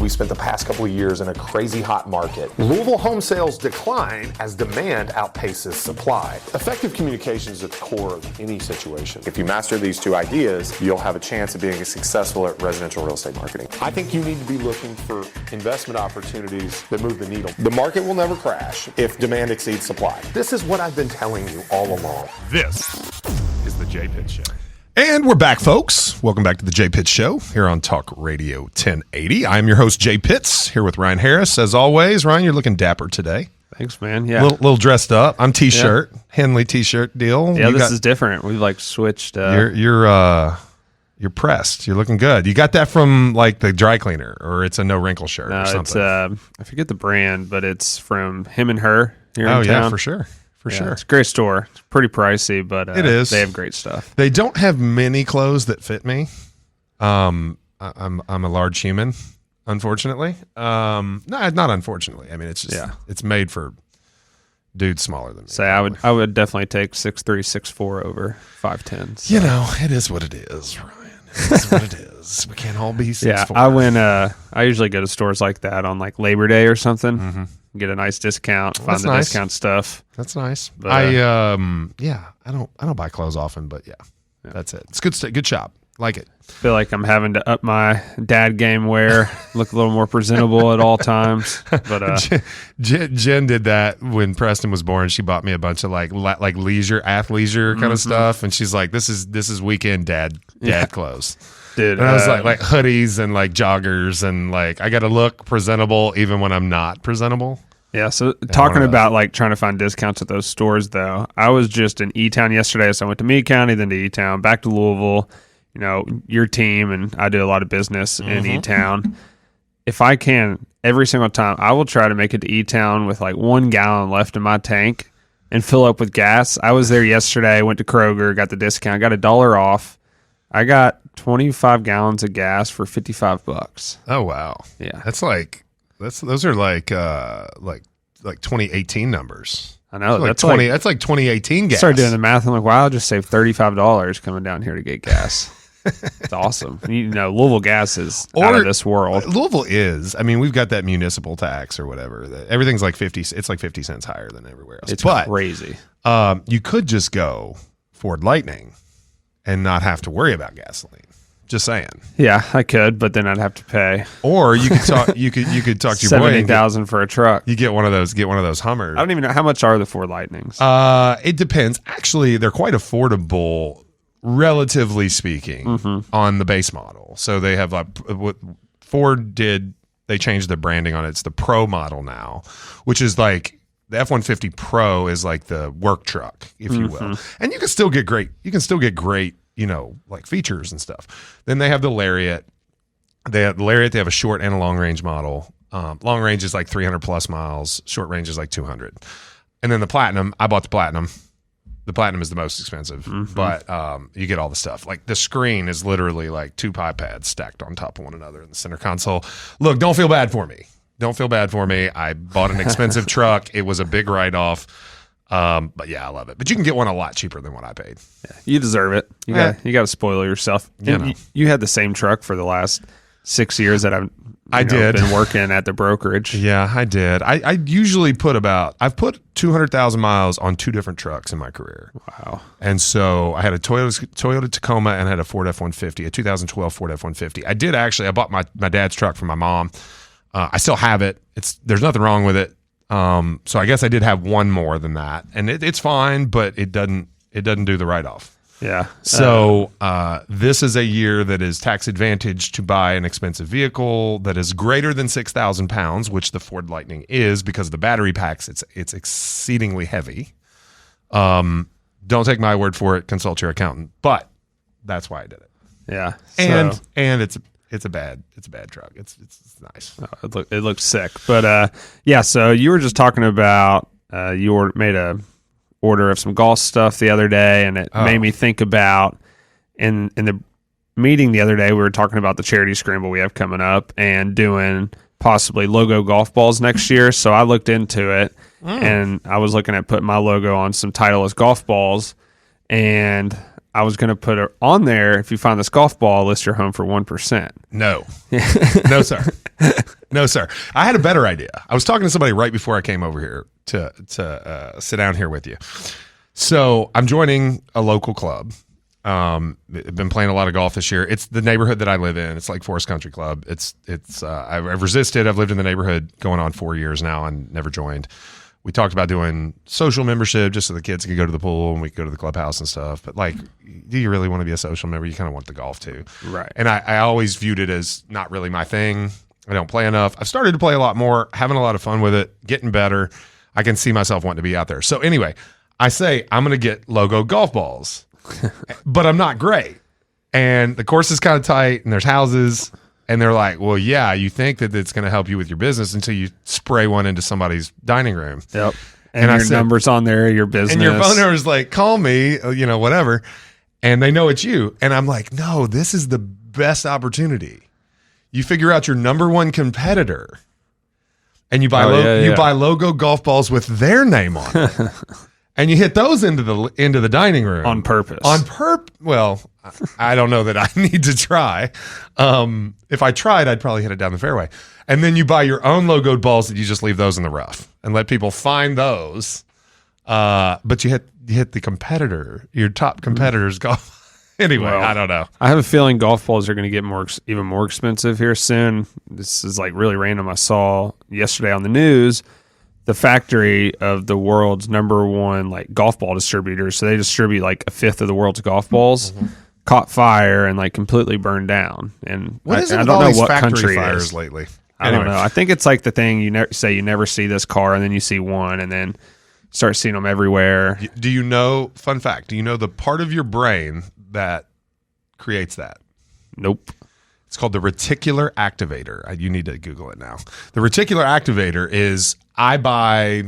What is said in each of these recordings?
We spent the past couple of years in a crazy hot market. Louisville home sales decline as demand outpaces supply. Effective communication is at the core of any situation. If you master these two ideas, you'll have a chance of being successful at residential real estate marketing. I think you need to be looking for investment opportunities that move the needle. The market will never crash if demand exceeds supply. This is what I've been telling you all along. This is the Jay Pitts Show. And we're back, folks. Welcome back to the Jay Pitts Show here on Talk Radio 1080. I'm your host, Jay Pitts, here with Ryan Harris. As always, Ryan, you're looking dapper today. Thanks, man. Yeah. Little dressed up. I'm t-shirt, Henley t-shirt deal. Yeah, this is different. We've like switched. You're pressed. You're looking good. You got that from like the dry cleaner, or it's a no wrinkle shirt or something? It's I forget the brand, but it's from Him and Her here in town. Yeah, for sure. Sure. It's a great store. It's pretty pricey, but it is. They have great stuff. They don't have many clothes that fit me. I'm a large human, unfortunately. No, not unfortunately. I mean, it's just it's made for dudes smaller than me. Say, I would definitely take 6'3", 6'4" over 5'10". So. You know, it is what it is, Ryan. It is what it is. We can't all be 6'4". Yeah, I usually go to stores like that on like Labor Day or something. Mm-hmm. Get a nice discount, find the discount stuff. That's nice. But, I don't buy clothes often, but that's it. It's good shop. Like it. Feel like I'm having to up my dad game wear, look a little more presentable at all times. But Jen did that when Preston was born. She bought me a bunch of like athleisure kind of stuff, and she's like, "This is weekend dad clothes." Dude, and I was like hoodies and like joggers, and like I got to look presentable even when I'm not presentable. Yeah, so talking about like trying to find discounts at those stores, though, I was just in E-Town yesterday, so I went to Meade County, then to E-Town, back to Louisville. You know, your team, and I do a lot of business in E-Town. If I can, every single time, I will try to make it to E-Town with like 1 gallon left in my tank and fill up with gas. I was there yesterday, went to Kroger, got the discount, got $1 off. I got 25 gallons of gas for $55. Oh wow! Yeah, those are like 2018 numbers. I know that's like 2018 gas. I started doing the math. I'm like, wow, I'll just save $35 coming down here to get gas. It's awesome. You know, Louisville gas is out of this world. Louisville is. I mean, we've got that municipal tax or whatever. Everything's like 50. It's like 50 cents higher than everywhere else. It's crazy. You could just go Ford Lightning and not have to worry about gasoline. Just saying. Yeah, I could, but then I'd have to pay. Or you could talk. You could talk to your boy. $70,000 for a truck. You get one of those. Get one of those Hummers. I don't even know how much are the Ford Lightnings. It depends. Actually, they're quite affordable, relatively speaking, on the base model. So they have like what Ford did. They changed the branding on it. It's the Pro model now, which is like the F-150 Pro is like the work truck, if you will, and you can still get great. You know, like features and stuff. Then they have the Lariat. They have a short and a long range model. Long range is like 300 plus miles. Short range is like 200. And then the Platinum, I bought the Platinum. The Platinum is the most expensive, but you get all the stuff. Like the screen is literally like 2 iPads stacked on top of one another in the center console. Look, don't feel bad for me. I bought an expensive truck. It was a big write-off. But yeah, I love it. But you can get one a lot cheaper than what I paid. Yeah, you deserve it. You got to spoil yourself. You had the same truck for the last 6 years that I've been working at the brokerage. Yeah, I did. I usually I've put 200,000 miles on 2 different trucks in my career. Wow. And so I had a Toyota Tacoma and I had a Ford F-150, a 2012 Ford F-150. I bought my dad's truck from my mom. I still have it. There's nothing wrong with it. So I guess I did have one more than that, and it's fine, but it doesn't do the write-off. Yeah. So this is a year that is tax advantage to buy an expensive vehicle that is greater than 6,000 pounds, which the Ford Lightning is because of the battery packs. It's exceedingly heavy. Don't take my word for it. Consult your accountant. But that's why I did it. Yeah. And it's a bad truck. It's nice. Oh, it looks sick. But yeah, so you were just talking about you made a order of some golf stuff the other day, and it made me think about in the meeting the other day, we were talking about the charity scramble we have coming up and doing possibly logo golf balls next year. So I looked into it and I was looking at putting my logo on some Titleist golf balls, and I was going to put it on there. If you find this golf ball, list your home for 1%. No, no, sir. No, sir. I had a better idea. I was talking to somebody right before I came over here to sit down here with you. So I'm joining a local club. I've been playing a lot of golf this year. It's the neighborhood that I live in. It's like Forest Country Club. I've resisted. I've lived in the neighborhood going on 4 years now and never joined. We talked about doing social membership just so the kids could go to the pool and we could go to the clubhouse and stuff. But like, do you really want to be a social member? You kind of want the golf too. Right. And I always viewed it as not really my thing. I don't play enough. I've started to play a lot more, having a lot of fun with it, getting better. I can see myself wanting to be out there. So anyway, I say I'm going to get logo golf balls, but I'm not great. And the course is kind of tight and there's houses. And they're like, well, yeah, you think that it's going to help you with your business until you spray one into somebody's dining room. Yep. And your number's on there, your business. And your phone number is like, call me, whatever. And they know it's you. And I'm like, no, this is the best opportunity. You figure out your number one competitor and you buy buy logo golf balls with their name on it. And you hit those into the dining room. On purpose. Well, I don't know that I need to try. If I tried, I'd probably hit it down the fairway. And then you buy your own logoed balls that you just leave those in the rough and let people find those. But you hit the competitor, your top competitor's golf. Anyway, well, I don't know. I have a feeling golf balls are going to get even more expensive here soon. This is like really random. I saw yesterday on the news the factory of the world's number one like golf ball distributor. So they distribute like a fifth of the world's golf balls. Caught fire and like completely burned down. And what is it I don't know what factory fires lately? I don't know. I think it's like the thing you never see this car, and then you see one, and then start seeing them everywhere. Do you know? Fun fact: do you know the part of your brain that creates that? Nope. It's called the reticular activator. You need to Google it now. The reticular activator is I buy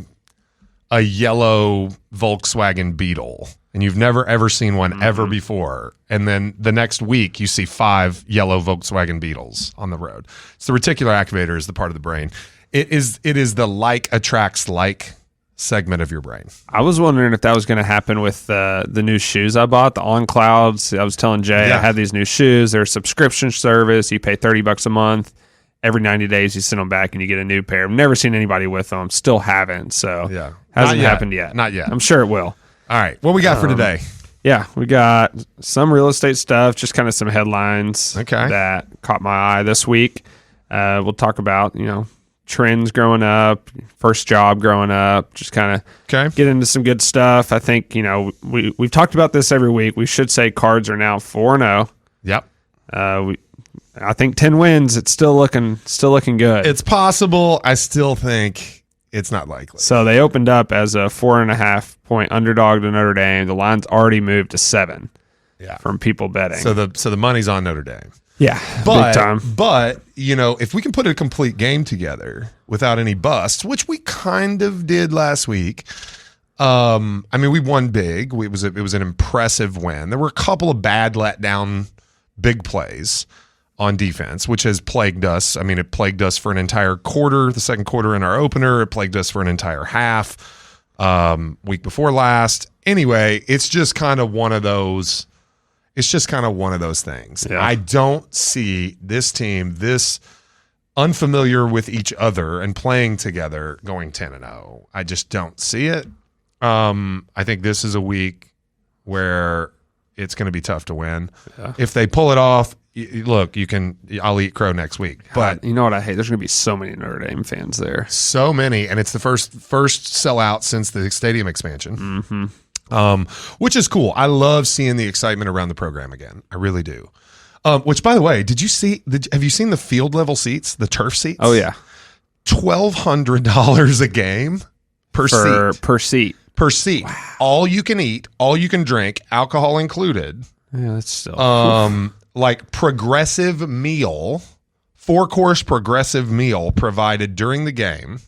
a yellow Volkswagen Beetle, and you've never ever seen one ever before, and then the next week you see 5 yellow Volkswagen Beetles on the road. So the reticular activator is the part of the brain. It is the like attracts like segment of your brain. I was wondering if that was going to happen with the new shoes I bought, the On Clouds. I was telling Jay I had these new shoes. They're a subscription service. You pay $30 a month. Every 90 days you send them back and you get a new pair. I've never seen anybody with them. Still haven't. So hasn't happened yet. Not yet. I'm sure it will. All right. What we got for today? Yeah, we got some real estate stuff, just kind of some headlines that caught my eye this week. We'll talk about, trends growing up, first job growing up, just kind of get into some good stuff. I think, we've talked about this every week. We should say Cards are now 4-0. Yep. I think 10 wins. It's still looking good. It's possible. I still think it's not likely. So they opened up as a 4.5-point underdog to Notre Dame. The line's already moved to 7 from people betting. So the money's on Notre Dame. Yeah, big time. But, if we can put a complete game together without any busts, which we kind of did last week, we won big. It was an impressive win. There were a couple of bad letdown big plays on defense, which has plagued us. It plagued us for an entire quarter, the second quarter in our opener. It plagued us for an entire half, week before last. Anyway, it's just kind of one of those. It's just kind of one of those things. Yeah. I don't see this team this unfamiliar with each other and playing together going 10-0. I just don't see it. I think this is a week where it's going to be tough to win. Yeah. If they pull it off, look, I'll eat crow next week. But you know what I hate? There's going to be so many Notre Dame fans there. So many, and it's the first sellout since the stadium expansion. Mm-hmm. Which is cool. I love seeing the excitement around the program again. I really do. Which, by the way, have you seen the field level seats, the turf seats? Oh yeah, $1,200 a game per seat. Wow. All you can eat, all you can drink, alcohol included. Yeah, that's still like progressive meal, 4-course progressive meal provided during the game.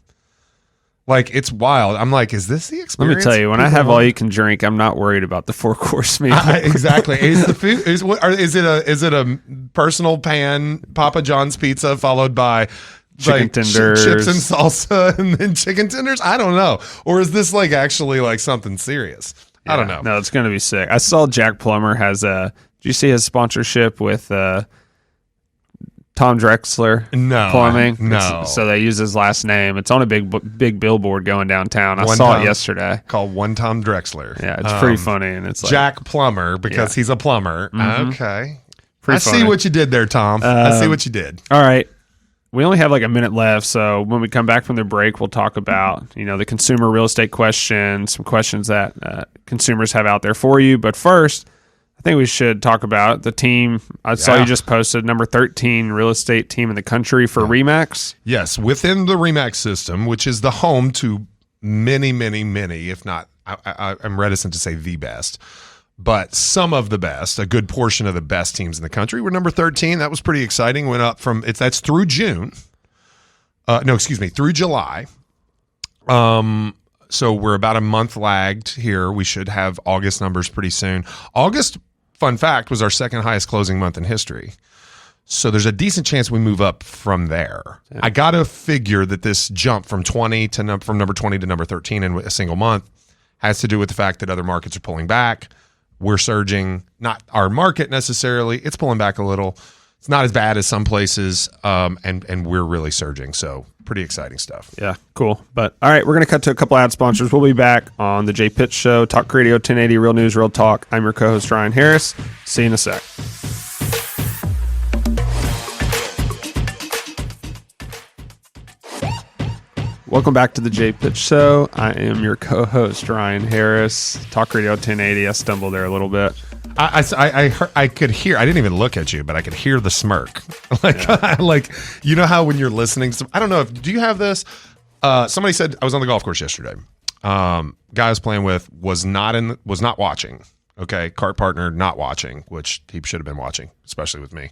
Like, it's wild. I'm like, is this the experience? Let me tell you, when I have all you can drink, I'm not worried about the 4-course meal. Exactly. Is the food is it a personal pan Papa John's pizza followed by chicken tenders, chips and salsa, and then chicken tenders? I don't know. Or is this like actually like something serious? Yeah, I don't know. No, it's going to be sick. I saw Jack Plummer has did you see his sponsorship with Tom Drexler. No, Plumbing. no. So they use his last name. It's on a big billboard going downtown. I One saw Tom- it yesterday. Called One Tom Drexler. Yeah, it's pretty funny, and it's like Jack Plumber because Yeah. he's a plumber. Okay. Pretty I see funny. what you did there, Tom. I see what you did. All right. We only have like a minute left, so when we come back from the break, we'll talk about the consumer real estate questions, some questions that consumers have out there for you. But first, I think we should talk about the team. I saw you just posted number 13 real estate team in the country for Remax. Yes, within the Remax system, which is the home to many, many, many, if not, I'm reticent to say the best, but some of the best, a good portion of the best teams in the country. We're number 13. That was pretty exciting. Went up from that's through June. Through July. So we're about a month lagged here. We should have August numbers pretty soon. August, fun fact, was our second highest closing month in history. So there's a decent chance we move up from there. Yeah. I got to figure that this jump from from number 20 to number 13 in a single month has to do with the fact that other markets are pulling back. We're surging, not our market necessarily. It's pulling back a little. It's not as bad as some places, and we're really surging. So pretty exciting stuff. Yeah, cool. But all right, we're going to cut to a couple ad sponsors. We'll be back on the Jay Pitts Show, Talk Radio 1080, Real News, Real Talk. I'm your co-host, Ryan Harris. See you in a sec. Welcome back to the Jay Pitts Show. I am your co-host, Ryan Harris. Talk Radio 1080. I stumbled there a little bit. I could hear. I didn't even look at you, but I could hear the smirk. Like you know how when you're listening. I don't know. Do you have this? Somebody said I was on the golf course yesterday. Guy I was playing with was not watching. Okay, cart partner not watching, which he should have been watching, especially with me.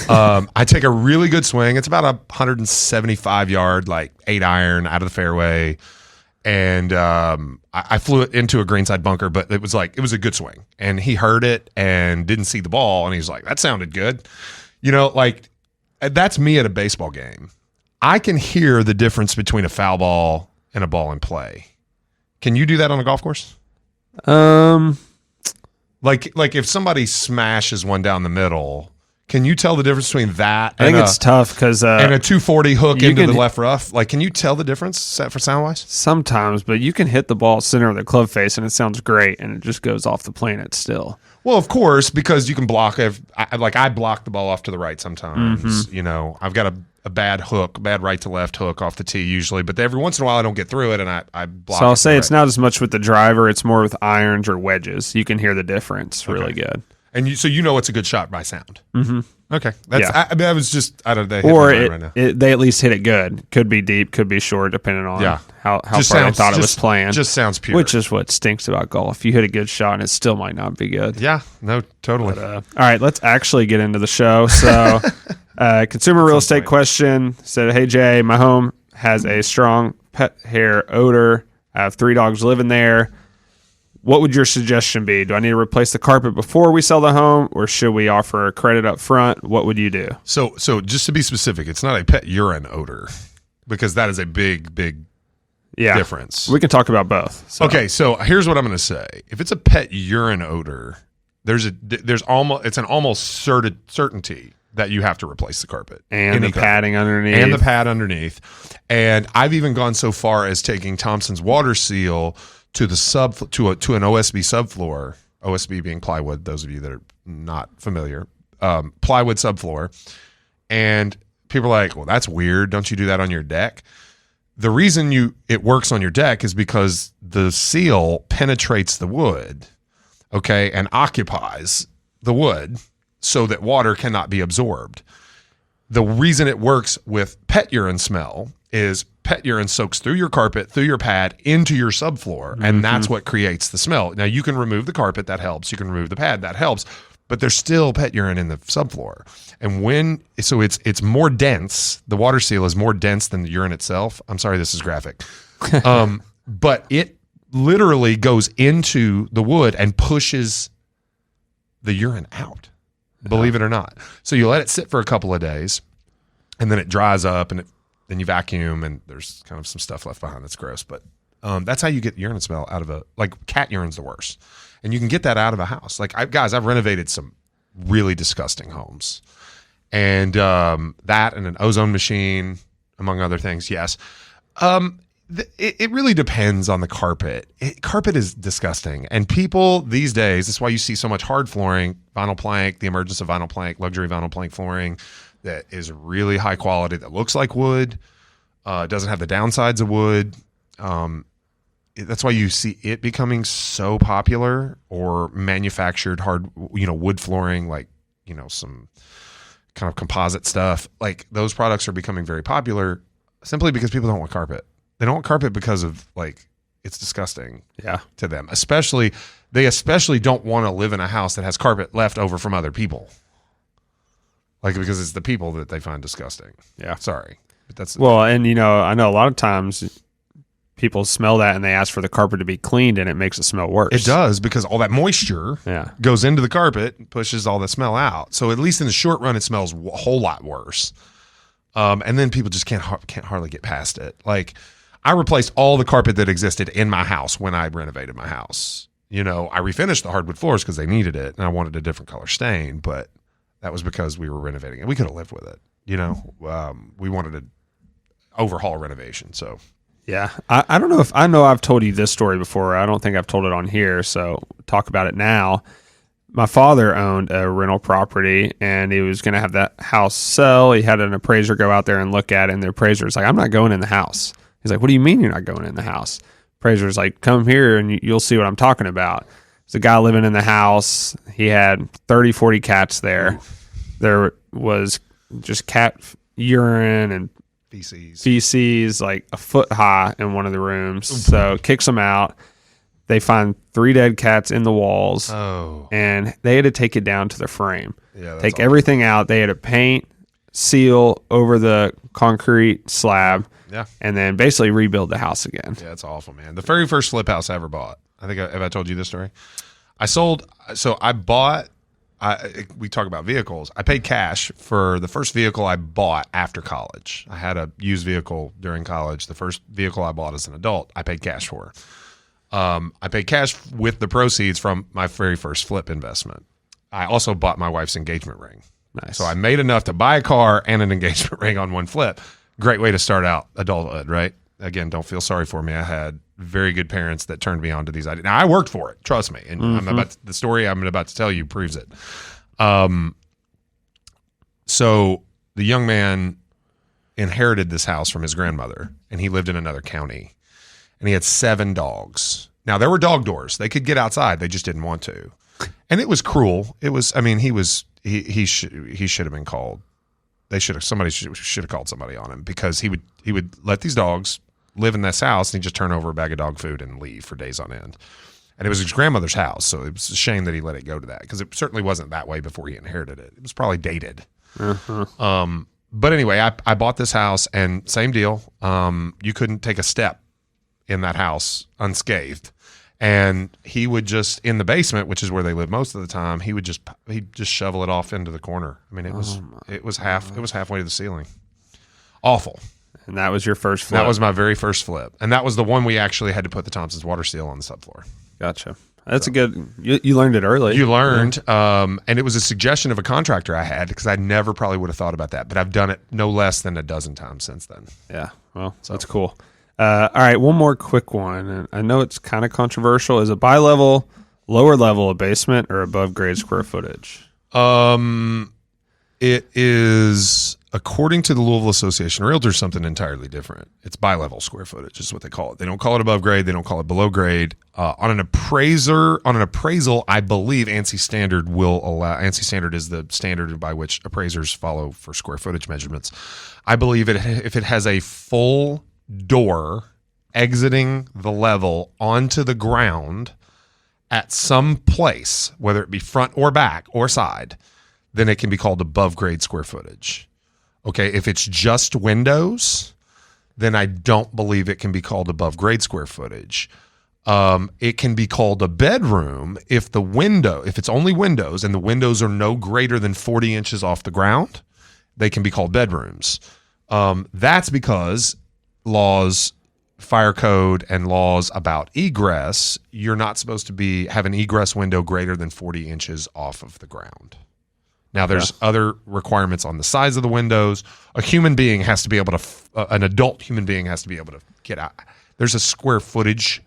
I take a really good swing. It's about 175 yard, like 8-iron out of the fairway. And I flew it into a greenside bunker, but it was a good swing. And he heard it and didn't see the ball. And he's like, that sounded good. That's me at a baseball game. I can hear the difference between a foul ball and a ball in play. Can you do that on a golf course? Like if somebody smashes one down the middle, can you tell the difference between that I think it's tough because and a 240 hook into the left rough? Like, can you tell the difference for sound wise? Sometimes, but you can hit the ball center of the club face and it sounds great, and it just goes off the planet still. Well, of course, because you can block. I block the ball off to the right sometimes. Mm-hmm. I've got a bad right to left hook off the tee usually, but every once in a while I don't get through it and I block. So I'll say it's not as much with the driver; it's more with irons or wedges. You can hear the difference really good. And so it's a good shot by sound. Mm-hmm. Okay, that's I was just I don't know. They at least hit it good. Could be deep, could be short, depending on how far they thought it was playing. Just sounds pure, which is what stinks about golf. You hit a good shot, and it still might not be good. Yeah, no, totally. But, all right, let's actually get into the show. So, consumer real estate question said, "Hey Jay, my home has a strong pet hair odor. I have 3 dogs living there. What would your suggestion be? Do I need to replace the carpet before we sell the home, or should we offer a credit up front? What would you do?" So just to be specific, it's not a pet urine odor, because that is a big difference. We can talk about both. So. Okay, so here's what I'm going to say. If it's a pet urine odor, it's an almost certainty that you have to replace the carpet and the padding underneath. And the pad underneath. And I've even gone so far as taking Thompson's water seal to the to an OSB subfloor, OSB being plywood, those of you that are not familiar, plywood subfloor. And people are like, well, that's weird. Don't you do that on your deck? The reason it works on your deck is because the seal penetrates the wood, okay, and occupies the wood so that water cannot be absorbed. The reason it works with pet urine smell is pet urine soaks through your carpet, through your pad, into your subfloor, and that's what creates the smell. Now, you can remove the carpet, that helps. You can remove the pad, that helps. But there's still pet urine in the subfloor. And it's more dense. The water seal is more dense than the urine itself. I'm sorry, this is graphic. But it literally goes into the wood and pushes the urine out, believe it or not. So you let it sit for a couple of days, and then it dries up, and then you vacuum, and there's kind of some stuff left behind that's gross. But that's how you get urine smell out of cat urine's the worst. And you can get that out of a house. I've renovated some really disgusting homes. And that and an ozone machine, among other things, yes. It really depends on the carpet. Carpet is disgusting. And people these days, that's why you see so much hard flooring, vinyl plank, the emergence of vinyl plank, luxury vinyl plank flooring that is really high quality, that looks like wood, doesn't have the downsides of wood. That's why you see it becoming so popular, or manufactured hard, wood flooring, like, some kind of composite stuff. Like, those products are becoming very popular simply because people don't want carpet. They don't want carpet because of, like, it's disgusting to them. They especially don't want to live in a house that has carpet left over from other people. Like, because it's the people that they find disgusting. Yeah. Sorry. But that's well, and I know a lot of times people smell that and they ask for the carpet to be cleaned, and it makes it smell worse. It does, because all that moisture goes into the carpet and pushes all the smell out. So at least in the short run, it smells a whole lot worse. And then people just can't hardly get past it. Like, I replaced all the carpet that existed in my house when I renovated my house. I refinished the hardwood floors because they needed it, and I wanted a different color stain, but that was because we were renovating it. We could have lived with it. We wanted an overhaul renovation. So, yeah, I don't know if I know I've told you this story before. I don't think I've told it on here. So talk about it now. My father owned a rental property, and he was going to have that house sell. He had an appraiser go out there and look at it, and the appraiser was like, "I'm not going in the house." He's like, "What do you mean you're not going in the house?" Appraiser's like, "Come here and you'll see what I'm talking about." There's a guy living in the house. He had 30, 40 cats there. There was just cat urine and feces like a foot high in one of the rooms. So kicks them out. They find 3 dead cats in the walls. And they had to take it down to the frame. Take everything out. They had to paint, seal over the concrete slab. Yeah. And then basically rebuild the house again. Yeah, it's awful, man. The very first flip house I ever bought. Have I told you this story? We talk about vehicles. I paid cash for the first vehicle I bought after college. I had a used vehicle during college. The first vehicle I bought as an adult, I paid cash for. I paid cash with the proceeds from my very first flip investment. I also bought my wife's engagement ring. Nice. So I made enough to buy a car and an engagement ring on one flip. Great way to start out adulthood, right? Again, don't feel sorry for me. I had very good parents that turned me on to these ideas. Now, I worked for it, trust me. And the story I'm about to tell you proves it. So the young man inherited this house from his grandmother, and he lived in another county. And he had 7 dogs. Now, there were dog doors. They could get outside. They just didn't want to. And it was cruel. It was, he should have been called. Somebody should have called somebody on him, because he would let these dogs live in this house, and he'd just turn over a bag of dog food and leave for days on end. And it was his grandmother's house, so it was a shame that he let it go to that, because it certainly wasn't that way before he inherited it. It was probably dated. But anyway, I bought this house, and same deal. You couldn't take a step in that house unscathed. And he would just, in the basement, which is where they live most of the time, he'd just shovel it off into the corner. I mean, it was halfway to the ceiling. Awful. And that was your first flip? That was my very first flip. And that was the one we actually had to put the Thompson's water seal on the subfloor. Gotcha. That's a good, you learned it early. You learned, and it was a suggestion of a contractor I had, because I never probably would have thought about that. But I've done it no less than a dozen times since then. Yeah, well, that's cool. All right, one more quick one. And I know it's kind of controversial. Is a bi-level, lower level a basement, or above grade square footage? It is, according to the Louisville Association of Realtors, something entirely different. It's bi-level square footage is what they call it. They don't call it above grade. They don't call it below grade. On an appraisal, I believe ANSI standard will allow. ANSI standard is the standard by which appraisers follow for square footage measurements. I believe if it has a full door exiting the level onto the ground at some place, whether it be front or back or side, then it can be called above grade square footage. Okay, if it's just windows, then I don't believe it can be called above grade square footage. It can be called a bedroom if it's only windows and the windows are no greater than 40 inches off the ground, they can be called bedrooms. That's because laws, fire code, and laws about egress, you're not supposed to have an egress window greater than 40 inches off of the ground. Now, there's other requirements on the size of the windows. A human being has to be able to, an adult human being has to be able to get out. There's a square footage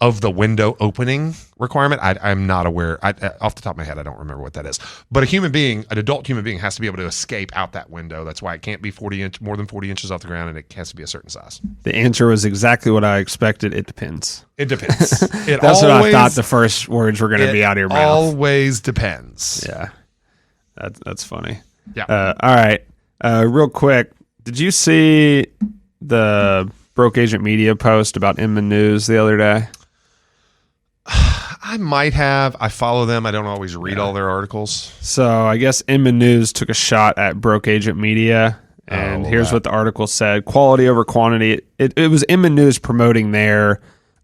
of the window opening requirement. I'm not aware. Off the top of my head, I don't remember what that is. But an adult human being has to be able to escape out that window. That's why it can't be more than 40 inches off the ground, and it has to be a certain size. The answer was exactly what I expected. It depends. It depends. That's what I thought the first words were going to be out of your mouth. Always depends. Yeah. That's funny. Yeah. All right. Real quick, did you see the Broke Agent Media post about Inman News the other day? I might have. I follow them. I don't always read all their articles. So I guess Inman News took a shot at Broke Agent Media, and here's what the article said: quality over quantity. It was Inman News promoting their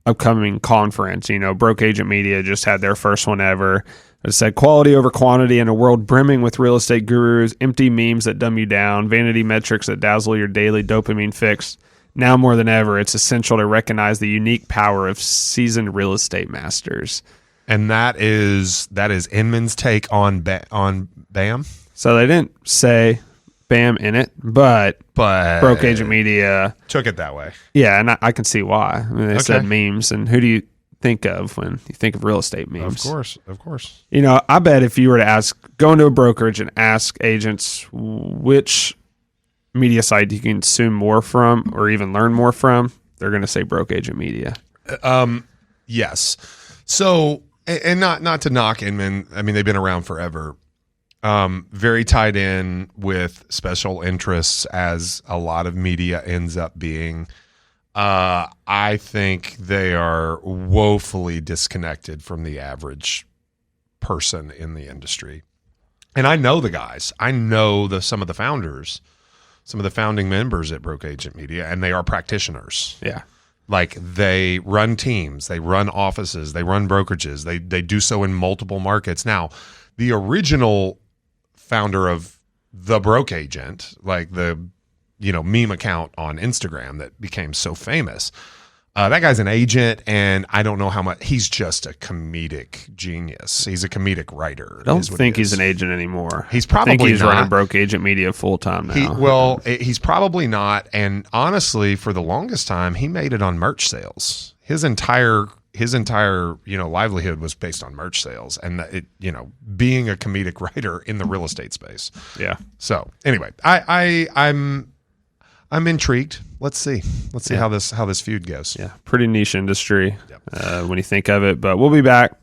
upcoming conference. Broke Agent Media just had their first one ever. It said quality over quantity in a world brimming with real estate gurus, empty memes that dumb you down, vanity metrics that dazzle your daily dopamine fix. Now more than ever, it's essential to recognize the unique power of seasoned real estate masters. And that is Inman's take on BAM. So they didn't say BAM in it, but Broke Agent Media took it that way. Yeah, and I can see why. I mean, they said memes, and who do you think of when you think of real estate memes? Of course. I bet if you were to go into a brokerage and ask agents which media site you can consume more from or even learn more from, they're going to say Broke Agent Media. Yes. So, and not to knock Inman. I mean, they've been around forever. Very tied in with special interests, as a lot of media ends up being. I think they are woefully disconnected from the average person in the industry. And I know the guys. I know some of the founders, some of the founding members at Broke Agent Media, and they are practitioners. Yeah. Like, they run teams, they run offices, they run brokerages. They do so in multiple markets. Now, the original founder of The Broke Agent, like the meme account on Instagram that became so famous, that guy's an agent, and I don't know how much. He's just a comedic genius. He's a comedic writer. I don't think he's an agent anymore. He's probably I think he's not. running Broke Agent Media full time now. He's probably not. And honestly, for the longest time, he made it on merch sales. His entire livelihood was based on merch sales, and being a comedic writer in the real estate space. Yeah. So anyway, I'm intrigued. Let's see how this feud goes. Yeah, pretty niche industry when you think of it. But we'll be back.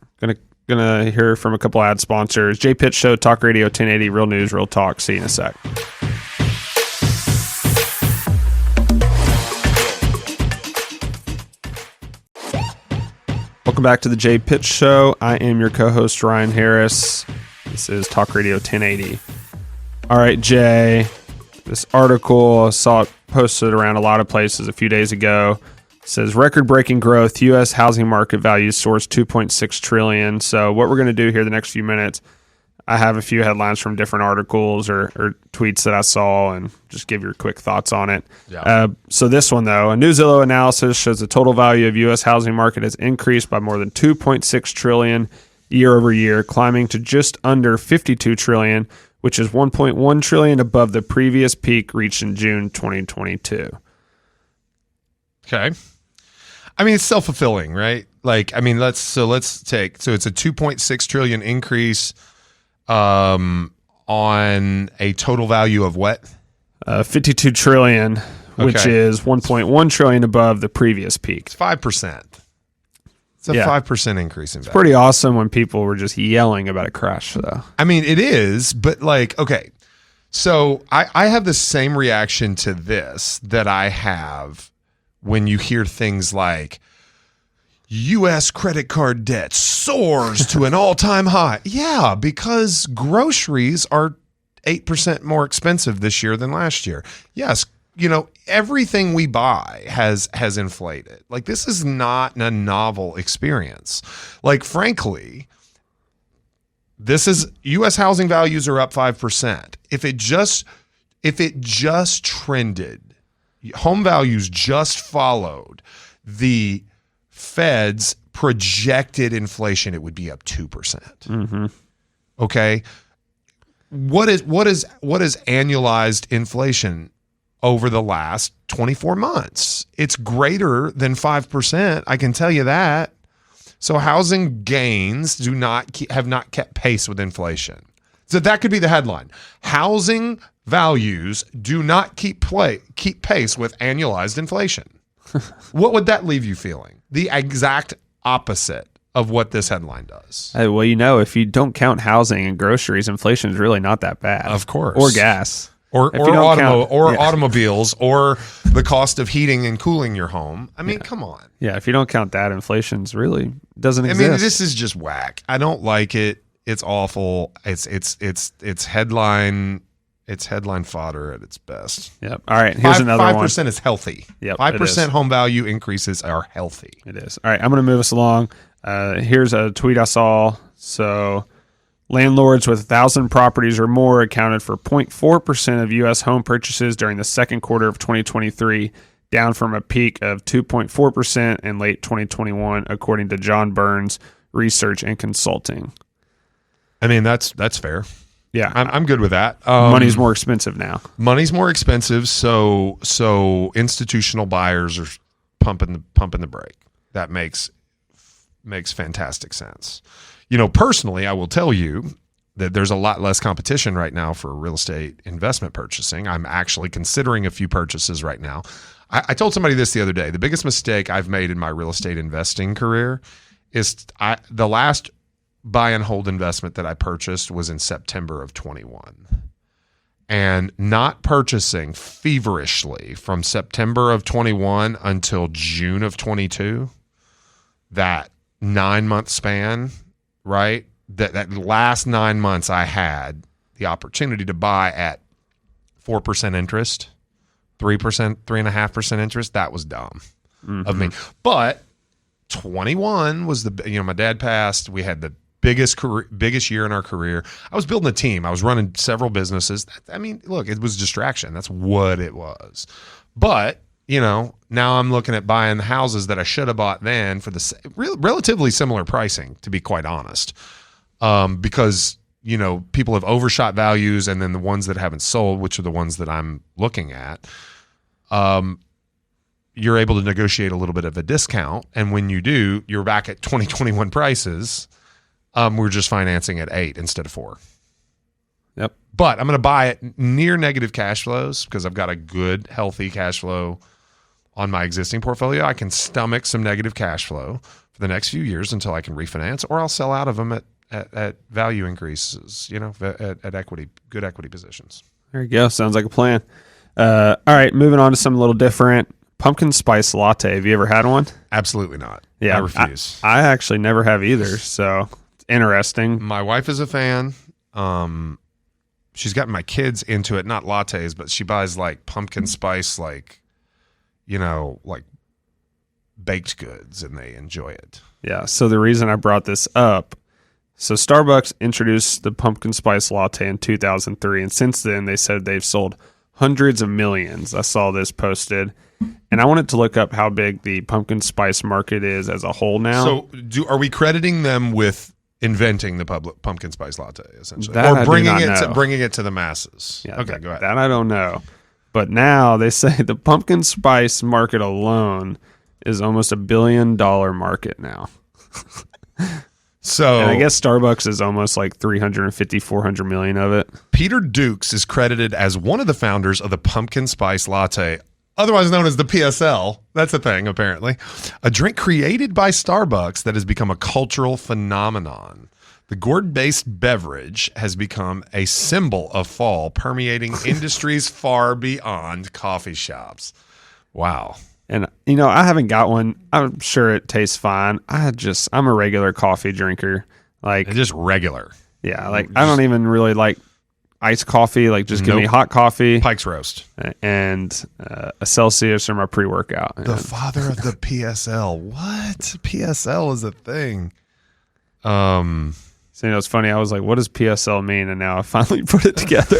Gonna hear from a couple ad sponsors. Jay Pitts Show, Talk Radio 1080, Real News, Real Talk. See you in a sec. Welcome back to the Jay Pitts Show. I am your co-host, Ryan Harris. This is Talk Radio 1080. All right, Jay. This article, I saw it posted around a lot of places a few days ago. It says record-breaking growth, U.S. housing market values soars $2.6 trillion. So what we're going to do here the next few minutes, I have a few headlines from different articles or tweets that I saw, and just give your quick thoughts on it. Yeah. So this one, though, a new Zillow analysis shows the total value of U.S. housing market has increased by more than $2.6 trillion year over year, climbing to just under $52 trillion, which is $1.1 trillion above the previous peak reached in June 2022. Okay. I mean, it's self-fulfilling, right? Like, I mean, let's take, so it's a 2.6 trillion increase on a total value of what? 52 trillion, which is 1.1 trillion above the previous peak. It's 5%. It's a 5% increase in value. It's pretty awesome when people were just yelling about a crash, though. I mean, it is, but like, okay. So I have the same reaction to this that I have when you hear things like U.S. credit card debt soars to an all-time high. Yeah, because groceries are 8% more expensive this year than last year. Yes, everything we buy has inflated. Like, this is not a novel experience. Like, frankly, this is U.S. housing values are up 5%. If it just trended, home values just followed the Fed's projected inflation, it would be up 2%. Mm-hmm. Okay. what is annualized inflation over the last 24 months? It's greater than 5%. I can tell you that. So housing gains have not kept pace with inflation. So that could be the headline. Housing values do not keep pace with annualized inflation. What would that leave you feeling? The exact opposite of what this headline does. Well, if you don't count housing and groceries, inflation is really not that bad. Of course. Or gas. Or automobiles, or the cost of heating and cooling your home. I mean, come on. Yeah, if you don't count that, inflation's really doesn't exist. I mean, this is just whack. I don't like it. It's awful. It's headline fodder at its best. Yep. All right. Here's another 5% one. 5% is healthy. Yep. 5% home value increases are healthy. It is. All right. I'm going to move us along. Here's a tweet I saw. So, landlords with 1,000 properties or more accounted for 0.4% of U.S. home purchases during the second quarter of 2023, down from a peak of 2.4% in late 2021, according to John Burns Research and Consulting. I mean, that's fair. Yeah, I'm good with that. Money's more expensive now. Money's more expensive, so institutional buyers are pumping the brake. That makes fantastic sense. Personally, I will tell you that there's a lot less competition right now for real estate investment purchasing. I'm actually considering a few purchases right now. I told somebody this the other day. The biggest mistake I've made in my real estate investing career is the last buy and hold investment that I purchased was in September of 21. And not purchasing feverishly from September of 21 until June of 22, that 9-month span, right? That last 9 months I had the opportunity to buy at 4% interest, 3%, 3.5% interest. That was dumb of me. But 21 was my dad passed. We had the biggest year in our career. I was building a team. I was running several businesses. I mean, look, it was distraction. That's what it was. But, now I'm looking at buying houses that I should have bought then for the relatively similar pricing, to be quite honest. Because, people have overshot values, and then the ones that haven't sold, which are the ones that I'm looking at, you're able to negotiate a little bit of a discount. And when you do, you're back at 2021 prices. We're just financing at 8 instead of 4. Yep. But I'm going to buy it near negative cash flows because I've got a good, healthy cash flow on my existing portfolio. I can stomach some negative cash flow for the next few years until I can refinance, or I'll sell out of them at value increases, at good equity positions. There you go. Sounds like a plan. All right, moving on to something a little different. Pumpkin spice latte. Have you ever had one? Absolutely not. Yeah, I refuse. I actually never have either, so it's interesting. My wife is a fan. She's gotten my kids into it, not lattes, but she buys like pumpkin spice, like baked goods, and they enjoy it. Yeah, so the reason I brought this up, so Starbucks introduced the pumpkin spice latte in 2003, and since then they said they've sold hundreds of millions. I saw this posted, and I wanted to look up how big the pumpkin spice market is as a whole now. So are we crediting them with inventing the pumpkin spice latte, essentially? That or bringing it to the masses? Yeah, okay, go ahead. That I don't know. But now they say the pumpkin spice market alone is almost $1 billion market now. So, and I guess Starbucks is almost like 350, 400 million of it. Peter Dukes is credited as one of the founders of the pumpkin spice latte, otherwise known as the PSL. That's a thing, apparently. A drink created by Starbucks that has become a cultural phenomenon. The gourd-based beverage has become a symbol of fall, permeating industries far beyond coffee shops. Wow. And, I haven't got one. I'm sure it tastes fine. I'm a regular coffee drinker. Like, just regular. Yeah. Like, I don't even really like iced coffee. Like, just give me hot coffee. Pike's Roast. And a Celsius or my pre-workout. The father of the PSL. What? PSL is a thing. So, it's funny. I was like, what does PSL mean? And now I finally put it together.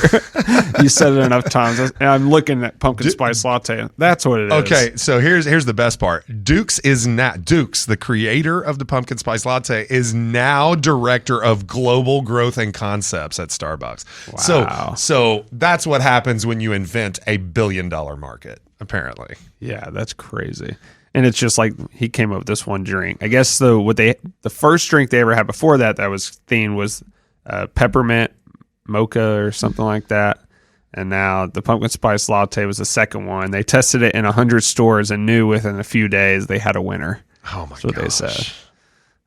You said it enough times. And I'm looking at pumpkin spice latte. That's what it is. Okay, so here's the best part. Dukes, the creator of the pumpkin spice latte, is now director of global growth and concepts at Starbucks. Wow. So that's what happens when you invent a $1 billion market, apparently. Yeah, that's crazy. And it's just like he came up with this one drink. I guess the first drink they ever had before that was themed was peppermint mocha or something like that. And now the pumpkin spice latte was the second one. They tested it in 100 stores and knew within a few days they had a winner. Oh my That's what they said.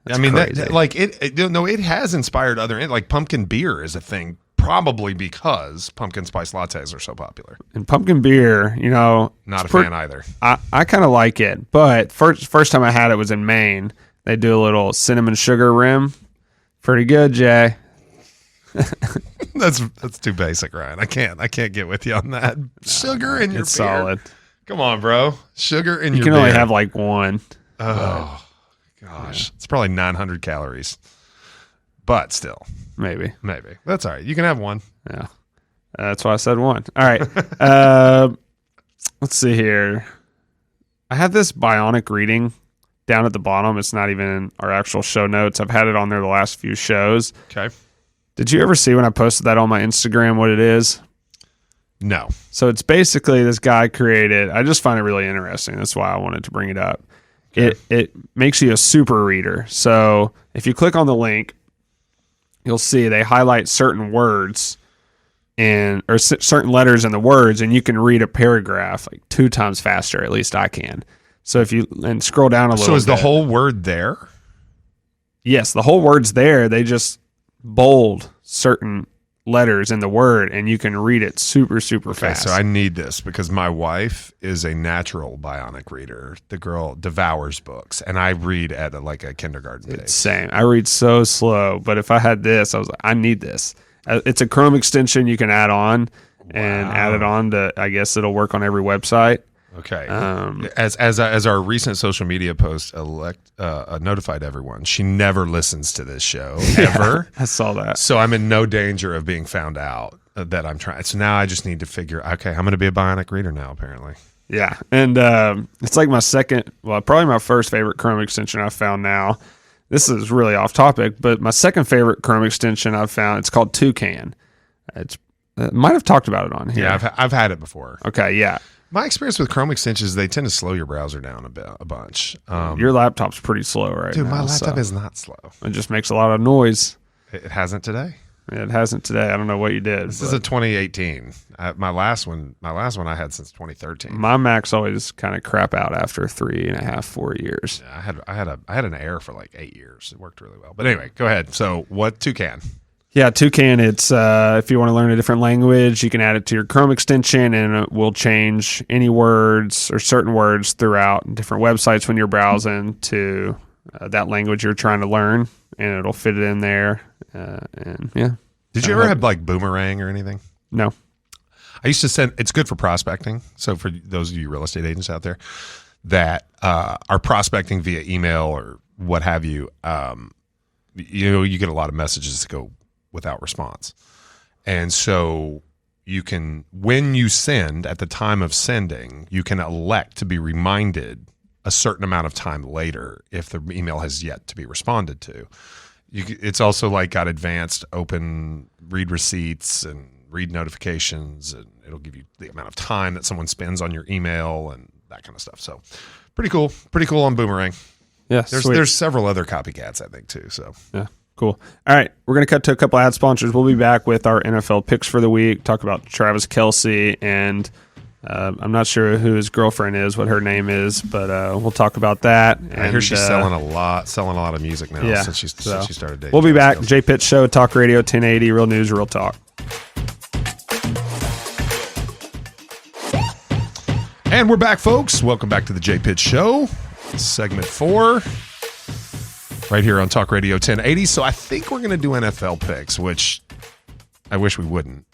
That's it has inspired other, like pumpkin beer is a thing, probably because pumpkin spice lattes are so popular. And pumpkin beer, not a fan either. I kind of like it, but first time I had it was in Maine. They do a little cinnamon sugar rim. Pretty good, Jay. That's too basic, Ryan. I can't get with you on that. Sugar in your beer. It's solid. Come on, bro. Sugar in your beer. You can only have like one. Oh, gosh. Yeah. It's probably 900 calories. But still. Maybe. That's all right. You can have one. Yeah. That's why I said one. All right. Let's see here. I have this bionic reading down at the bottom. It's not even in our actual show notes. I've had it on there the last few shows. Okay. Did you ever see when I posted that on my Instagram what it is? No. So it's basically this guy created. I just find it really interesting. That's why I wanted to bring it up. Okay. It makes you a super reader. So if you click on the link, you'll see they highlight certain words or certain letters in the words, and you can read a paragraph like 2 times faster. At least I can. So if you scroll down a little bit. So is the whole word there? Yes, the whole word's there. They just bold certain letters in the word, and you can read it super, super fast. So I need this because my wife is a natural bionic reader. The girl devours books, and I read at a kindergarten pace. Same. I read so slow, but if I had this, I was like, I need this. It's a Chrome extension you can add on and add it on to, I guess it'll work on every website. Okay. As our recent social media post notified everyone, she never listens to this show ever. Yeah, I saw that. So I'm in no danger of being found out that I'm trying. So now I just need to figure. Okay, I'm going to be a bionic reader now. Apparently. Yeah, and it's like probably my first favorite Chrome extension I've found now. This is really off topic, but my second favorite Chrome extension I've found, it's called Toucan. Might have talked about it on here. Yeah, I've had it before. Okay, yeah. My experience with Chrome extensions, they tend to slow your browser down a bunch. Your laptop's pretty slow right now. Dude, my laptop is not slow. It just makes a lot of noise. It hasn't today. It hasn't today. I don't know what you did. This is a 2018. My last one I had since 2013. My Macs always kind of crap out after 3.5, 4 years. Yeah, I had an Air for like 8 years. It worked really well. But anyway, go ahead. So what Toucan? Yeah, Toucan, it's if you want to learn a different language, you can add it to your Chrome extension, and it will change any words or certain words throughout different websites when you're browsing to that language you're trying to learn, and it'll fit it in there. And yeah. Did you ever have like Boomerang or anything? No. I used to send. It's good for prospecting. So for those of you real estate agents out there that are prospecting via email or what have you, you get a lot of messages that go without response. And so you can, when you send, at the time of sending, you can elect to be reminded a certain amount of time later if the email has yet to be responded to. It's also like got advanced open read receipts and read notifications, and it'll give you the amount of time that someone spends on your email and that kind of stuff. So pretty cool on Boomerang. Yeah, there's several other copycats, I think, too. So yeah. Cool. All right. We're going to cut to a couple ad sponsors. We'll be back with our NFL picks for the week, talk about Travis Kelce, and I'm not sure who his girlfriend is, what her name is, but we'll talk about that. I hear she's selling a lot of music now since she started dating. We'll be back. J Pitt Show, Talk Radio 1080, Real News, Real Talk. And we're back, folks. Welcome back to the J Pitt Show, segment 4. Right here on Talk Radio 1080. So I think we're going to do NFL picks, which I wish we wouldn't.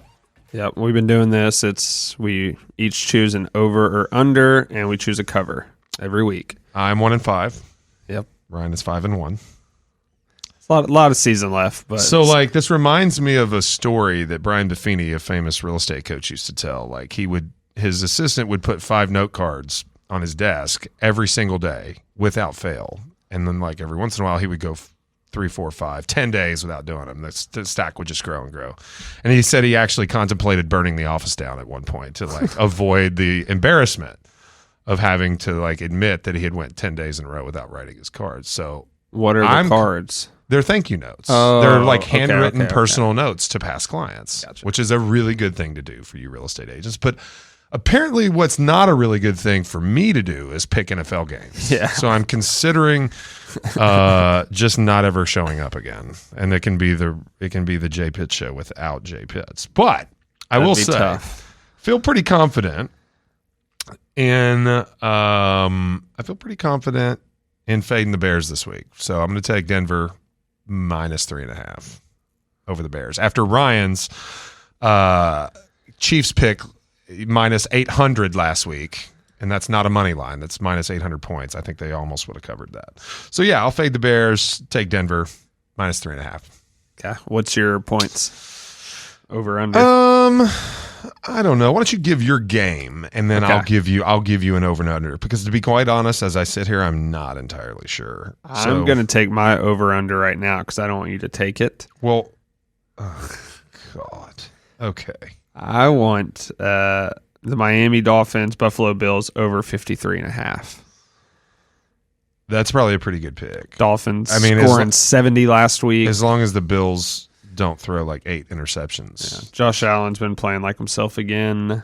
Yeah, we've been doing this. We each choose an over or under, and we choose a cover every week. I'm 1-5. Yep. Ryan is 5-1. A lot of season left. But so, like, this reminds me of a story that Brian Buffini, a famous real estate coach, used to tell. Like, his assistant would put 5 note cards on his desk every single day without fail. And then, like, every once in a while, he would go 3, 4, 5, 10 days without doing them. The stack would just grow and grow. And he said he actually contemplated burning the office down at one point to, like, avoid the embarrassment of having to, like, admit that he had went 10 days in a row without writing his cards. So what are the cards? They're thank you notes. Oh, they're like handwritten personal okay. notes to past clients, Gotcha. which is a really good thing to do for you real estate agents. But apparently what's not a really good thing for me to do is pick NFL games. Yeah. So I'm considering just not ever showing up again. And it can be the Jay Pitt show without Jay Pitts. But I will say, tough. feel pretty confident in fading the Bears this week. So I'm going to take Denver -3.5 over the Bears. After Ryan's Chiefs pick -800 last week, and that's not a money line. That's -800 points. I think they almost would have covered that. So, yeah, I'll fade the Bears, take Denver -3.5. Okay. What's your points? Over under? I don't know. Why don't you give your game, and then Okay. I'll give you an over and under. Because to be quite honest, as I sit here, I'm not entirely sure. I'm going to take my over under right now because I don't want you to take it. Well, oh, God. Okay. I want the Miami Dolphins, Buffalo Bills over 53.5. That's probably a pretty good pick. Dolphins scoring scoring 70 last week. As long as the Bills don't throw like 8 interceptions. Yeah. Josh Allen's been playing like himself again.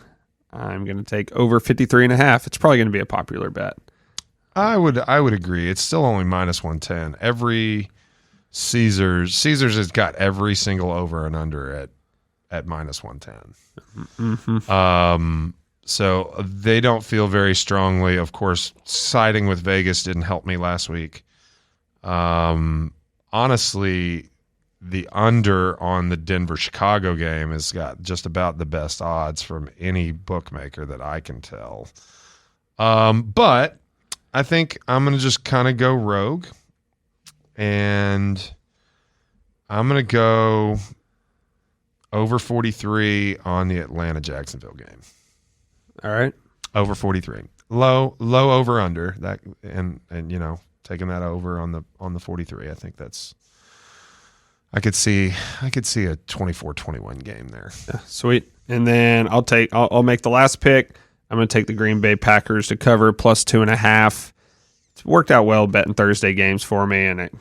I'm going to take over 53.5. It's probably going to be a popular bet. I would agree. It's still only -110. Every Caesars has got every single over and under at -110. Mm-hmm. So they don't feel very strongly. Of course, siding with Vegas didn't help me last week. Honestly, the under on the Denver-Chicago game has got just about the best odds from any bookmaker that I can tell. But I think I'm going to just kind of go rogue, and I'm going to go over 43 on the Atlanta-Jacksonville game. All right. Over 43. Low over under that, and you know, taking that over on the 43. I think that's. I could see a 24-21 game there. Yeah, sweet. And then I'll make the last pick. I'm going to take the Green Bay Packers to cover +2.5. It's worked out well betting Thursday games for me, and I'm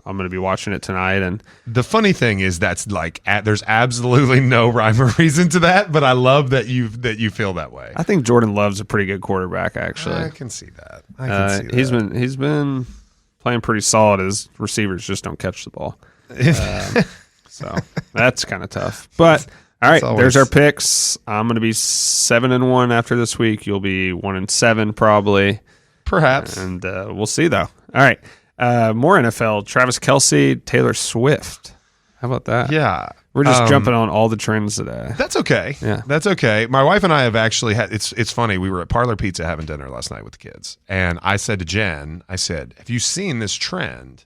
going to be watching it tonight. And the funny thing is that's like there's absolutely no rhyme or reason to that, but I love that you feel that way. I think Jordan Love's a pretty good quarterback. Actually, I can see that. I can see that. He's been playing pretty solid. His receivers just don't catch the ball. So that's kind of tough. But all right, there's our picks. I'm going to be 7-1 after this week. You'll be 1-7 probably, perhaps, and we'll see though. All right, more NFL. Travis Kelce, Taylor Swift. How about that? Yeah, we're just jumping on all the trends today. That's okay. Yeah, that's okay. My wife and I have actually had. It's funny. We were at Parlor Pizza having dinner last night with the kids, and I said to Jen, "Have you seen this trend?"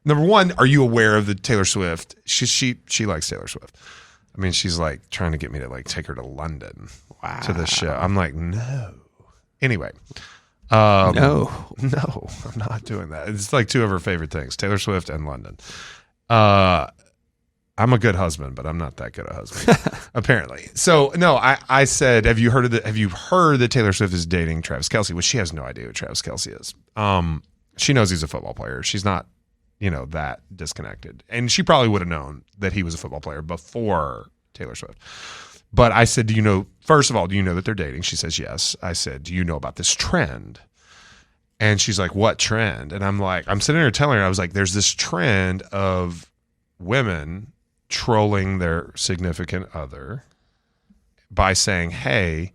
Number one, are you aware of the Taylor Swift? She likes Taylor Swift. I mean, she's like trying to get me to like take her to London to this show. I'm like, no. Anyway, no, I'm not doing that. It's like 2 of her favorite things: Taylor Swift and London. I'm a good husband, but I'm not that good a husband, apparently. So no, I said, have you heard that Taylor Swift is dating Travis Kelce? Well, she has no idea who Travis Kelce is. She knows he's a football player. She's not, that disconnected. And she probably would have known that he was a football player before Taylor Swift. But I said, first of all, do you know that they're dating? She says, yes. I said, do you know about this trend? And she's like, what trend? And I'm sitting there telling her, I was like, there's this trend of women trolling their significant other by saying, hey,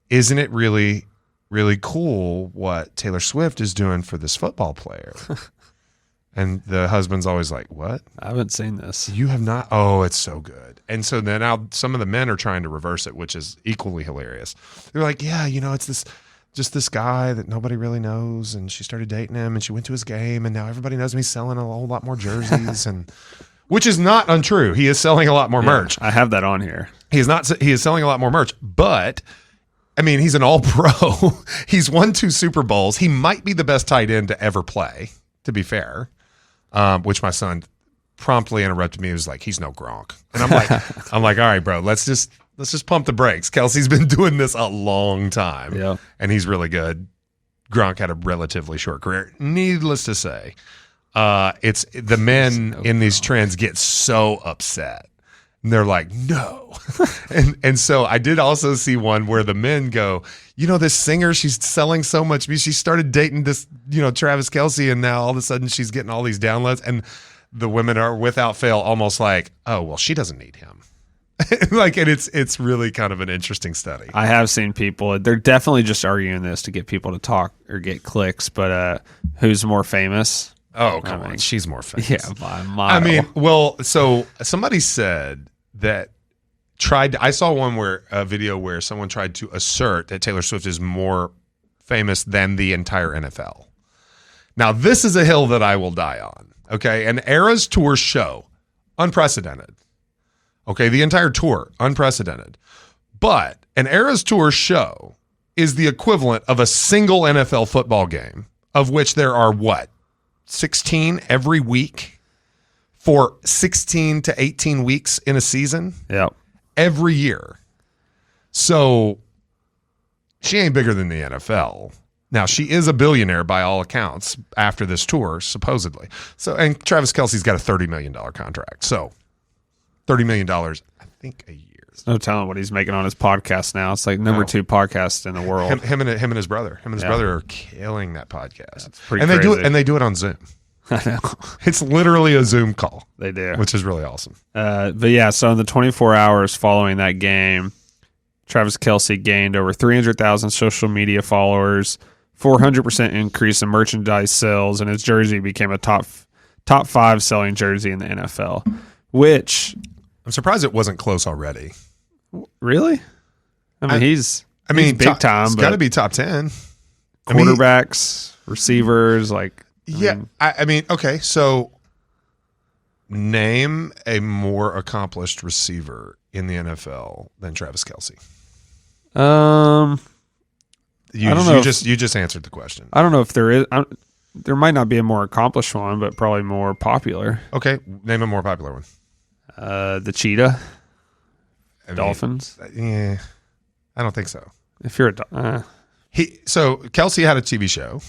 isn't it really, really cool what Taylor Swift is doing for this football player? And the husband's always like, what? I haven't seen this. You have not? Oh, it's so good. And so then now some of the men are trying to reverse it, which is equally hilarious. They're like, yeah, it's this just this guy that nobody really knows, and she started dating him, and she went to his game, and now everybody knows him. He's selling a whole lot more jerseys, and which is not untrue. He is selling a lot more merch. I have that on here. He is selling a lot more merch, but I mean, he's an all-pro. He's won 2 Super Bowls. He might be the best tight end to ever play, to be fair, which my son promptly interrupted me. He was like, he's no Gronk. And I'm like, all right, bro, let's just pump the brakes. Kelce's been doing this a long time, and he's really good. Gronk had a relatively short career. Needless to say, it's the men in these trends get so upset. And they're like, no. and so I did also see one where the men go, this singer, she's selling so much. She started dating this, Travis Kelce, and now all of a sudden she's getting all these downloads. And the women are without fail almost like, oh, well, she doesn't need him. And it's really kind of an interesting study. I have seen people, they're definitely just arguing this to get people to talk or get clicks, but who's more famous? Oh, come on. She's more famous. Yeah, by a mile. I mean, well, so somebody said that I saw a video where someone tried to assert that Taylor Swift is more famous than the entire NFL. Now, this is a hill that I will die on. Okay. An Eras Tour show, unprecedented. Okay. The entire tour, unprecedented. But an Eras Tour show is the equivalent of a single NFL football game, of which there are 16 every week for 16 to 18 weeks in a season. Yep. Every year. So she ain't bigger than the NFL. Now, she is a billionaire by all accounts after this tour, supposedly. So, and Travis Kelce's got a $30 million contract. So $30 million, I think, a year. There's no telling what he's making on his podcast now. It's like number 2 podcast in the world. Him and his brother. Him and his brother are killing that podcast. That's pretty crazy. They do it on Zoom. I know. It's literally a Zoom call. They do. Which is really awesome. But yeah, so in the 24 hours following that game, Travis Kelce gained over 300,000 social media followers, 400% increase in merchandise sales, and his jersey became a top 5 selling jersey in the NFL, which... I'm surprised it wasn't close already. Really? I mean, he's big time. It's got to be top 10. Quarterbacks, receivers, I mean, okay, so name a more accomplished receiver in the NFL than Travis Kelce. You just answered the question. I don't know if there is. There might not be a more accomplished one, but probably more popular. Okay, name a more popular one. The cheetah. Dolphins. Yeah, I don't think so. If you're so Kelce had a TV show.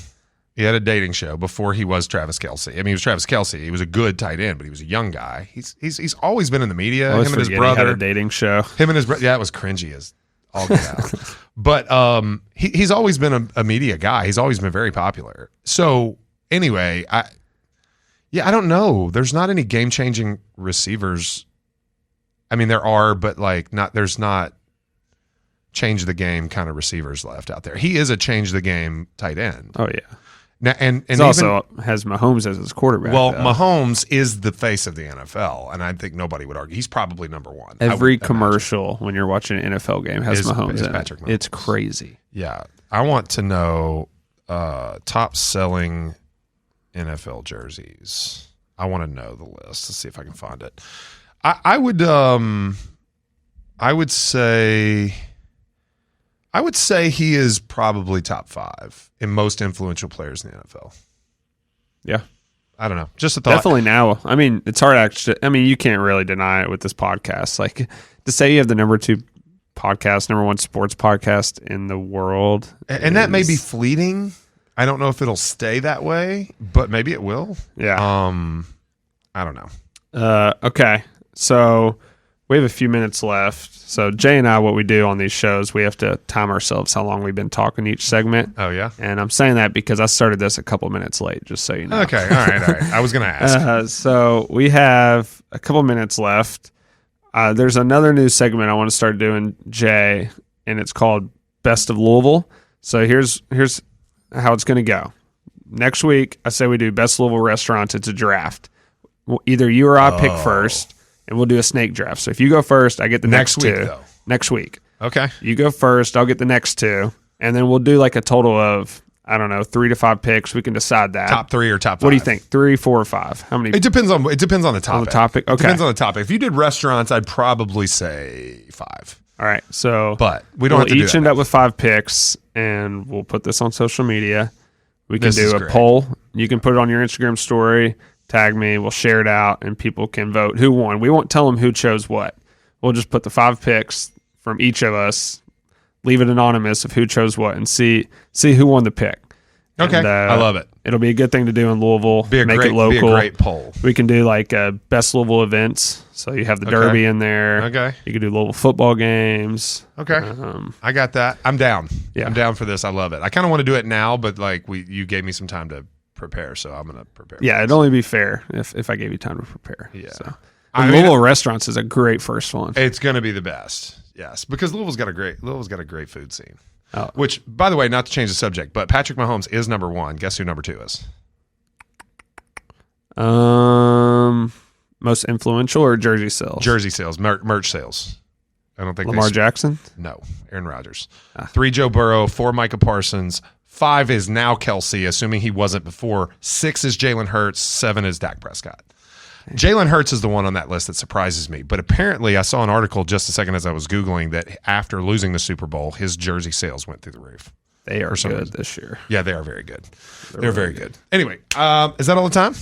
He had a dating show before he was Travis Kelce. I mean, he was Travis Kelce. He was a good tight end, but he was a young guy. He's always been in the media. Him and his brother. He had a dating show. Him and his brother. Yeah, it was cringy as all get out. But he's always been a media guy. He's always been very popular. So anyway, I don't know. There's not any game changing receivers. I mean, there are, but there's not change the game kind of receivers left out there. He is a change the game tight end. Oh yeah. Now, and he also has Mahomes as his quarterback. Well, though. Mahomes is the face of the NFL, and I think nobody would argue. He's probably number 1. Every commercial when you're watching an NFL game has Mahomes in Patrick Mahomes. It's crazy. Yeah. I want to know top selling NFL jerseys. I want to know the list. Let's see if I can find it. I would say he is probably top 5 in most influential players in the NFL. Yeah. I don't know. Just a thought. Definitely now. I mean, it's hard actually. I mean, you can't really deny it with this podcast. Like to say you have the number 2 podcast, number 1 sports podcast in the world. And that may be fleeting. I don't know if it'll stay that way, but maybe it will. Yeah. I don't know. Okay. So we have a few minutes left. So Jay and I, what we do on these shows, we have to time ourselves how long we've been talking each segment. Oh, yeah? And I'm saying that because I started this a couple minutes late, just so you know. Okay. All right. I was going to ask. So we have a couple minutes left. There's another new segment I want to start doing, Jay, and it's called Best of Louisville. So here's how it's going to go. Next week, I say we do Best Louisville Restaurants. It's a draft. Either you or I pick first. And we'll do a snake draft. So if you go first, I get the next 2. Week, though. Next week. Okay. You go first, I'll get the next 2. And then we'll do like a total of, I don't know, 3 to 5 picks. We can decide that. Top 3 or top 5? What do you think? 3, 4, or 5? How many? It depends on the topic. On the topic? Okay. It depends on the topic. If you did restaurants, I'd probably say 5. All right. So, but we don't have to do each that end now. up with 5 picks, and we'll put this on social media. We can This is do a great. poll. You can put it on your Instagram story, tag me, we'll share it out, and people can vote who won. We won't tell them who chose what. We'll just put the 5 picks from each of us, leave it anonymous of who chose what, and see who won the pick. Okay, And, I love it. It'll be a good thing to do in Louisville. Make it local. Be a great poll. We can do like best Louisville events. So you have the Derby in there. Okay. You can do Louisville football games. Okay, I got that. I'm down. Yeah. I'm down for this. I love it. I kind of want to do it now, but like you gave me some time to prepare, so I'm gonna prepare. Yeah, it'd only be fair if I gave you time to prepare. Yeah. So. I And mean, Louisville Restaurants is a great first one. It's gonna be the best. Yes, because Louisville's got a great food scene. Oh. Which, by the way, not to change the subject, but Patrick Mahomes is number 1. Guess who number 2 is? Most influential or jersey sales? Jersey sales, merch sales. I don't think Lamar Jackson? No, Aaron Rodgers. 3, Joe Burrow. 4, Micah Parsons. 5 is now Kelce, assuming he wasn't before. 6 is Jalen Hurts. 7 is Dak Prescott. Jalen Hurts is the one on that list that surprises me. But apparently, I saw an article just a second as I was Googling that after losing the Super Bowl, his jersey sales went through the roof. They are some good reason. this year. Yeah, they are very good. They're really very good. Anyway, is that all the time?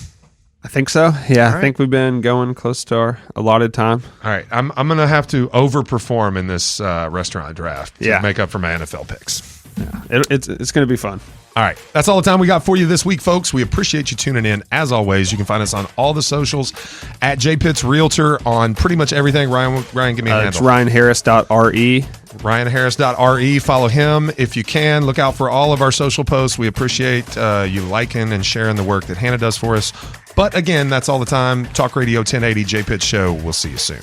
I think so. Yeah, All I think we've been going close to our allotted time. All right, I'm going to have to overperform in this restaurant draft to make up for my NFL picks. Yeah, it's going to be fun. All right, that's all the time we got for you this week, folks. We appreciate you tuning in. As always, you can find us on all the socials at JPitts Realtor on pretty much everything. Ryan, give me a It's handle. RyanHarris.re. RyanHarris.re. Follow him if you can. Look out for all of our social posts. We appreciate you liking and sharing the work that Hannah does for us. But again, that's all the time. Talk Radio 1080 JPitts Show. We'll see you soon.